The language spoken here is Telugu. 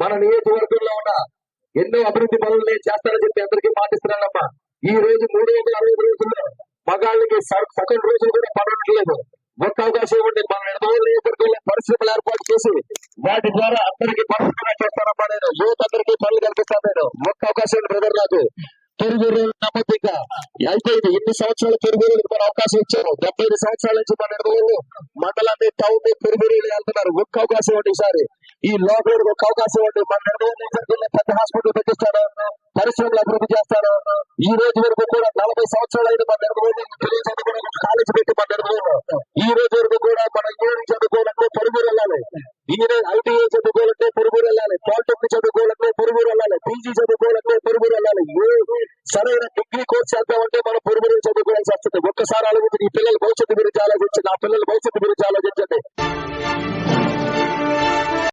మన నియోజకవర్గంలో ఉన్న ఎన్నో అభివృద్ధి పనులు నేను చేస్తానని చెప్పి అందరికీ మాటిస్తున్నానమ్మా. ఈ రోజు 360 రోజుల్లో మగాళ్ళకి సగం రోజులు కూడా పడట్లేదు. ఒక్క అవకాశం ఇవ్వండి. మన నిడదవోలు నియోజకవర్గంలో పరిశ్రమలు ఏర్పాటు చేసి వాటి ద్వారా అందరికీ పనులు చేస్తానమ్మా. నేను యువత అందరికీ పనులు కల్పిస్తాను. నేను ఒక్క అవకాశం బ్రదర్ నాకు పొరుగురు నమ్మద్దు. ఇంకా అయిపోయింది. ఇన్ని సంవత్సరాలు పొరుగురులకు మన అవకాశం ఇచ్చారు. 75 సంవత్సరాల నుంచి మన నిడదవోలు మండలాన్ని టౌన్ ని పొరుగురు వెళ్తున్నారు. ఒక్క అవకాశం ఇవ్వండి. ఈసారి ఈ లోపల ఒక అవకాశం ఇవ్వండి. మన నిడదవోలు నియోజకవర్గంలో పెద్ద హాస్పిటల్ పెట్టిస్తాను, పరిశ్రమలు అభివృద్ధి చేస్తాను. ఈ రోజు వరకు కూడా 40 సంవత్సరాలు అయిన మన నిడదవోలు కాలేజీ పెట్టి మన నిడదవోలు ఈ రోజు వరకు కూడా మన ఇంజనీరింగ్ చదువుకోవాలంటే పొరుగురు వెళ్ళాలి, ఐటీఐ చదువుకోవాలంటే పొరుగురు వెళ్ళాలి, పాలిటెక్నిక్ చదువుకోవాలంటే పొరుగురు వెళ్ళాలి, పీజీ చదువుకోవాలంటే పొరుగురు వెళ్ళాలి. సరైన డిగ్రీ కోర్స్ చేద్దామంటే మనం పొరుగురు చదువుకోవాల్సి వస్తుంది. ఒక్కసారి ఆలోచించి ఈ పిల్లల భవిష్యత్తు గురించి ఆలోచించండి. ఆ పిల్లల భవిష్యత్తు గురించి ఆలోచించండి.